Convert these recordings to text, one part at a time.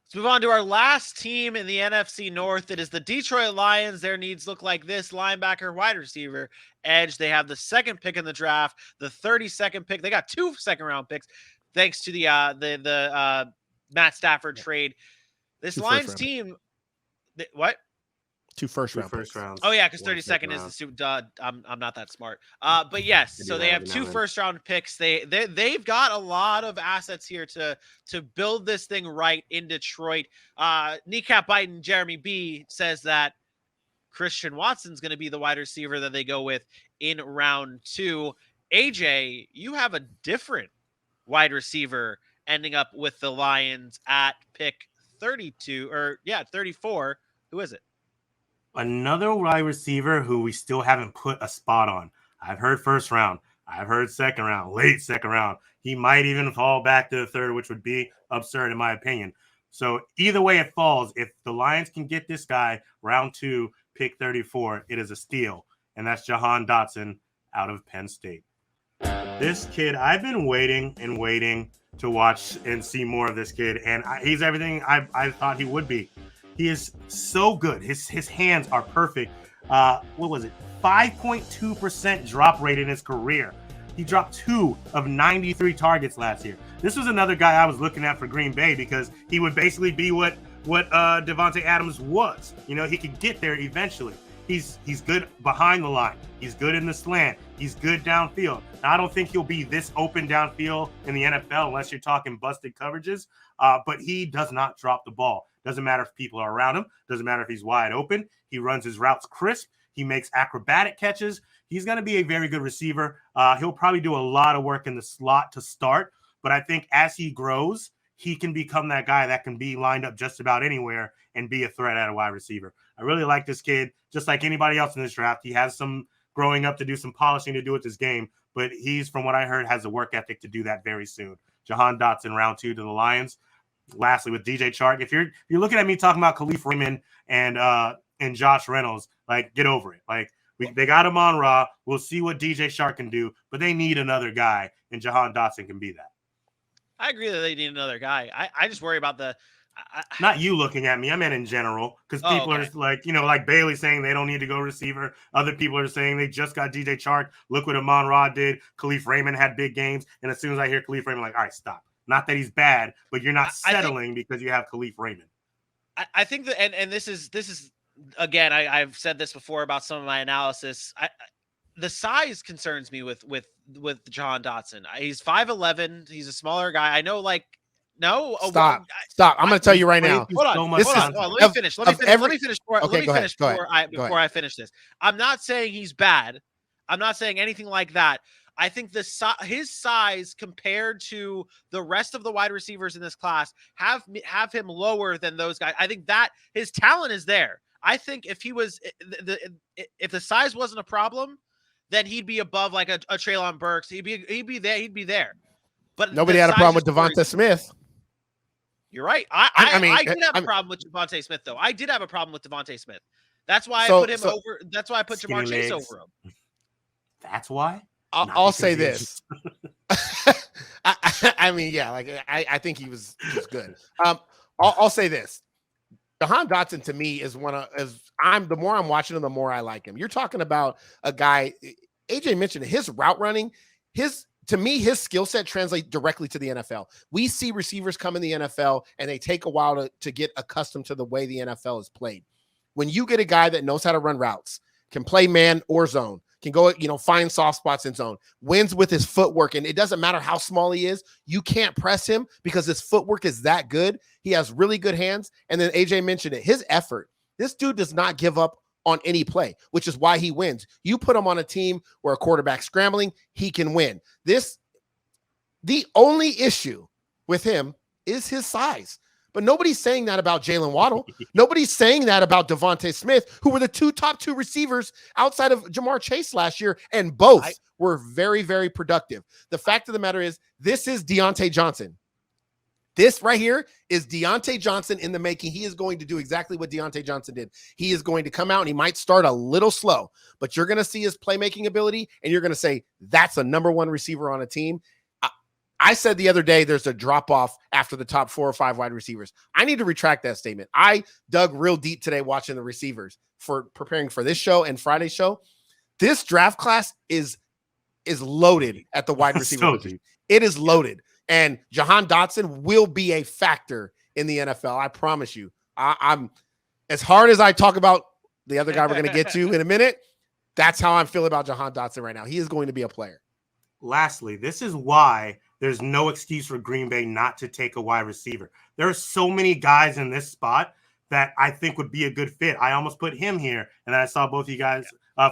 Let's move on to our last team in the NFC North. It is the Detroit Lions. Their needs look like this: linebacker, wide receiver, edge. They have the second pick in the draft, the 32nd pick. They got 2 second-round picks thanks to the Matt Stafford trade. This Lions team, what? 2 first Two round first picks. rounds. Oh yeah, because one 32nd second is round. the suit. I'm not that smart. But yes, so they have 2 first-round picks. They've got a lot of assets here to build this thing right in Detroit. Kneecap Biden Jeremy B says that Christian Watson's going to be the wide receiver that they go with in round 2. AJ, you have a different wide receiver ending up with the Lions at pick 34. Who is it? Another wide receiver who we still haven't put a spot on. I've heard first round. I've heard second round, late second round. He might even fall back to the third, which would be absurd in my opinion. So either way it falls, if the Lions can get this guy round 2, pick 34, it is a steal. And that's Jahan Dotson out of Penn State. This kid, I've been waiting to watch and see more of this kid. And he's everything I thought he would be. He is so good. His hands are perfect. What was it? 5.2% drop rate in his career. He dropped 2 of 93 targets last year. This was another guy I was looking at for Green Bay because he would basically be what Devontae Adams was. You know, he could get there eventually. He's good behind the line. He's good in the slant. He's good downfield. Now, I don't think he'll be this open downfield in the NFL unless you're talking busted coverages, but he does not drop the ball. Doesn't matter if people are around him. Doesn't matter if he's wide open. He runs his routes crisp. He makes acrobatic catches. He's going to be a very good receiver. He'll probably do a lot of work in the slot to start, but I think as he grows, he can become that guy that can be lined up just about anywhere and be a threat at a wide receiver. I really like this kid, just like anybody else in this draft. He has some growing up to do, some polishing to do with this game, but he's, from what I heard, has a work ethic to do that very soon. Jahan Dotson, round 2 to the Lions. Lastly, with DJ Chark, if you're looking at me talking about Khalif Raymond and Josh Reynolds, like, get over it. Like, they got him on Raw. We'll see what DJ Chark can do, but they need another guy, and Jahan Dotson can be that. I agree that they need another guy. I just worry about not you looking at me. I meant in general, because people are like, like Bailey saying they don't need to go receiver. Other people are saying they just got DJ Chark. Look what Amon-Ra did. Khalif Raymond had big games, and as soon as I hear Khalif Raymond, I'm like, all right, stop. Not that he's bad, but you're not settling because you have Khalif Raymond. I think that, and this is again, I've said this before about some of my analysis. The size concerns me with Jahan Dotson. He's 5'11". He's a smaller guy. I know, like, no. Stop. I'm going to tell you right now. Hold on. Let me finish. Let me finish before I finish this. I'm not saying he's bad. I'm not saying anything like that. I think his size compared to the rest of the wide receivers in this class have him lower than those guys. I think that his talent is there. I think if if the size wasn't a problem, then he'd be above like a Treylon Burks. He'd be there. But nobody had a problem with Devonta Smith. You're right. I did have a problem with Devontae Smith, though. I did have a problem with Devontae Smith. That's why I put him over. That's why I put Jamar Chase over him. That's why. I'll say this. I mean, yeah, like I think he was good. I'll say this. Jahan Dotson to me is the more I'm watching him, the more I like him. You're talking about a guy. AJ mentioned his route running. To me, his skill set translates directly to the NFL. We see receivers come in the NFL and they take a while to get accustomed to the way the NFL is played. When you get a guy that knows how to run routes, can play man or zone, can go, find soft spots in zone, wins with his footwork, and it doesn't matter how small he is, you can't press him because his footwork is that good. He has really good hands. And then AJ mentioned it, his effort. This dude does not give up on any play, which is why he wins. You put him on a team where a quarterback's scrambling, he can win. The only issue with him is his size. But nobody's saying that about Jalen Waddle. Nobody's saying that about Devontae Smith, who were the top two receivers outside of Jamar Chase last year, and both were very, very productive. The fact of the matter is, this is Deontay Johnson. This right here is Deontay Johnson in the making. He is going to do exactly what Deontay Johnson did. He is going to come out and he might start a little slow, but you're going to see his playmaking ability, and you're going to say, that's a number one receiver on a team. I said the other day there's a drop-off after the top 4 or 5 wide receivers. I need to retract that statement. I dug real deep today watching the receivers for preparing for this show and Friday's show. This draft class is loaded at the wide receiver position. It is loaded. And Jahan Dotson will be a factor in the NFL. I promise you. I'm as hard as I talk about the other guy we're going to get to in a minute, that's how I'm feeling about Jahan Dotson right now. He is going to be a player. Lastly, this is why there's no excuse for Green Bay not to take a wide receiver. There are so many guys in this spot that I think would be a good fit. I almost put him here, and then I saw both of you guys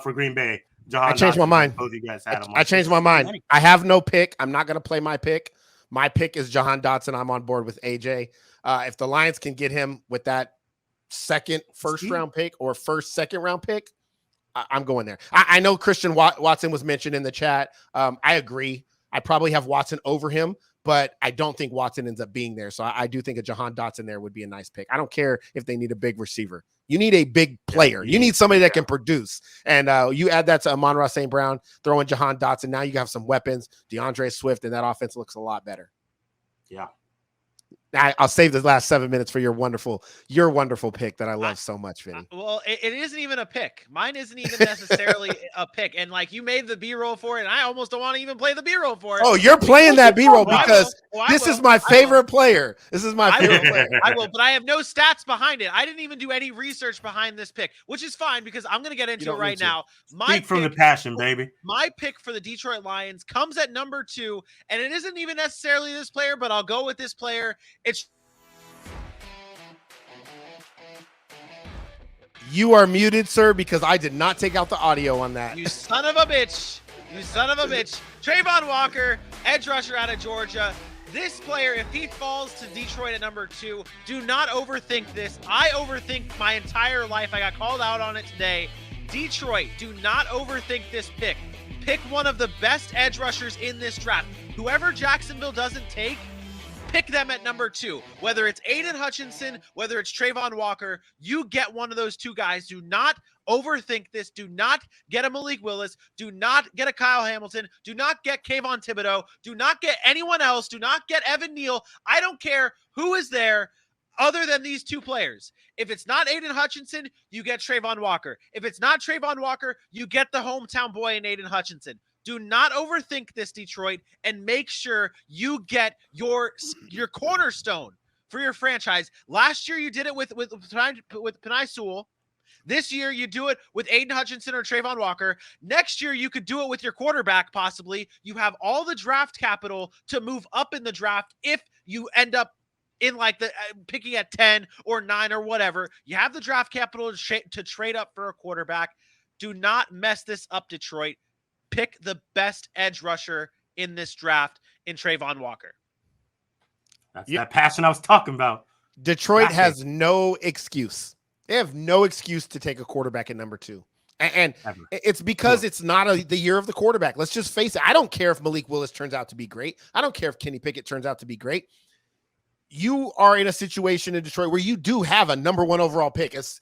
for Green Bay. I changed my mind. Both of you guys had him. I changed my mind. I have no pick. I'm not going to play my pick. My pick is Jahan Dotson. I'm on board with AJ. If the Lions can get him with that first-round pick or second-round pick, I'm going there. I know Christian Watson was mentioned in the chat. I agree. I probably have Watson over him, but I don't think Watson ends up being there. So I do think a Jahan Dotson there would be a nice pick. I don't care if they need a big receiver. You need a big player. You need somebody that can produce. And you add that to Amon-Ra St. Brown, throw in Jahan Dotson. Now you have some weapons, DeAndre Swift, and that offense looks a lot better. Yeah. I'll save the last 7 minutes for your wonderful pick that I love so much, Vinny. Well, it isn't even a pick. Mine isn't even necessarily a pick. And like you made the B-roll for it, and I almost don't want to even play the B-roll for it. Oh, you're playing that B-roll because this is my favorite player. This is my favorite player. I will, but I have no stats behind it. I didn't even do any research behind this pick, which is fine because I'm going to get into it right now. Speak from the passion, baby. My pick for the Detroit Lions comes at number 2, and it isn't even necessarily this player, but I'll go with this player. You are muted, sir, because I did not take out the audio on that. You son of a bitch. Trayvon Walker, edge rusher out of Georgia. This player, if he falls to Detroit at number 2, do not overthink this. I overthink my entire life. I got called out on it today. Detroit, do not overthink this pick. Pick one of the best edge rushers in this draft. Whoever Jacksonville doesn't take, pick them at number 2. Whether it's Aiden Hutchinson, whether it's Trayvon Walker, you get one of those 2 guys. Do not overthink this. Do not get a Malik Willis. Do not get a Kyle Hamilton. Do not get Kayvon Thibodeau. Do not get anyone else. Do not get Evan Neal. I don't care who is there other than these 2 players. If it's not Aiden Hutchinson, you get Trayvon Walker. If it's not Trayvon Walker, you get the hometown boy in Aiden Hutchinson. Do not overthink this, Detroit, and make sure you get your cornerstone for your franchise. Last year, you did it with Penei Sewell. This year, you do it with Aiden Hutchinson or Trayvon Walker. Next year, you could do it with your quarterback, possibly. You have all the draft capital to move up in the draft if you end up in like the picking at 10 or 9 or whatever. You have the draft capital to trade up for a quarterback. Do not mess this up, Detroit. Pick the best edge rusher in this draft in Trayvon Walker. That's that passion I was talking about. Detroit has no excuse. They have no excuse to take a quarterback at number 2. And it's because it's not the year of the quarterback. Let's just face it. I don't care if Malik Willis turns out to be great. I don't care if Kenny Pickett turns out to be great. You are in a situation in Detroit where you do have a number 1 overall pick. As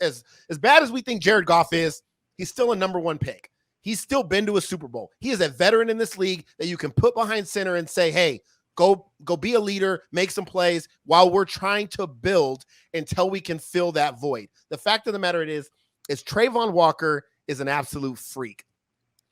bad as we think Jared Goff is, he's still a number 1 pick. He's still been to a Super Bowl. He is a veteran in this league that you can put behind center and say, hey, go be a leader, make some plays while we're trying to build until we can fill that void. The fact of the matter is Trayvon Walker is an absolute freak.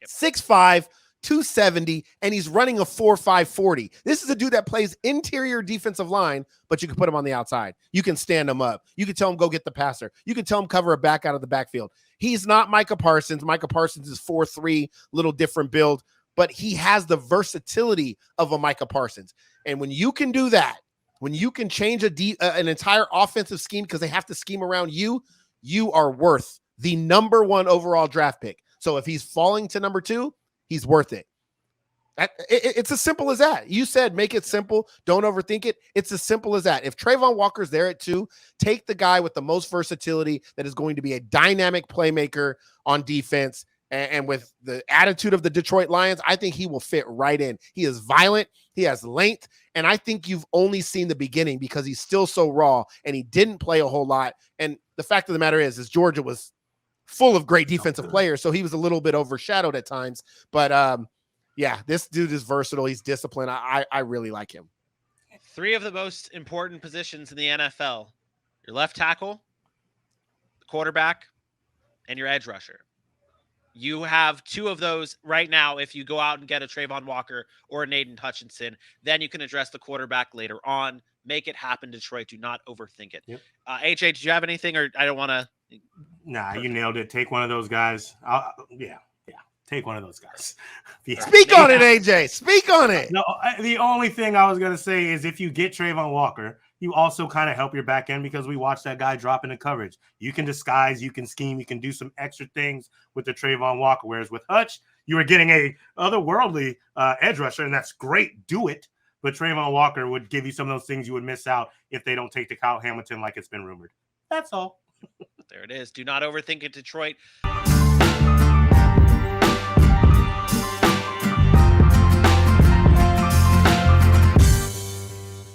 6'5", 270, and he's running a 4.5 40. This is a dude that plays interior defensive line, but you can put him on the outside. You can stand him up. You can tell him go get the passer. You can tell him cover a back out of the backfield. He's not Micah Parsons. Micah Parsons is 4'3", little different build, but he has the versatility of a Micah Parsons. And when you can do that, when you can change an entire offensive scheme because they have to scheme around you, you are worth the number 1 overall draft pick. So if he's falling to number 2, he's worth it. It's as simple as that. You said make it simple. Don't overthink it. It's as simple as that. If Trayvon Walker's there at 2, take the guy with the most versatility that is going to be a dynamic playmaker on defense. And with the attitude of the Detroit Lions, I think he will fit right in. He is violent. He has length. And I think you've only seen the beginning because he's still so raw and he didn't play a whole lot. And the fact of the matter is Georgia was full of great defensive players, so he was a little bit overshadowed at times. But Yeah, this dude is versatile. He's disciplined. I really like him. 3 of the most important positions in the NFL: your left tackle, quarterback, and your edge rusher. You have 2 of those right now. If you go out and get a Trayvon Walker or a Naden Hutchinson, then you can address the quarterback later on. Make it happen, Detroit. Do not overthink it. Yep. AJ, did you have anything, or I don't want to? Nah, you nailed it. Take one of those guys. Yeah. Take one of those guys. Yeah. Speak on it, AJ. Speak on it. No, the only thing I was going to say is if you get Trayvon Walker, you also kind of help your back end because we watched that guy drop into coverage. You can disguise, you can scheme, you can do some extra things with the Trayvon Walker. Whereas with Hutch, you were getting a otherworldly edge rusher, and that's great. Do it. But Trayvon Walker would give you some of those things you would miss out if they don't take to Kyle Hamilton like it's been rumored. That's all. There it is. Do not overthink it, Detroit.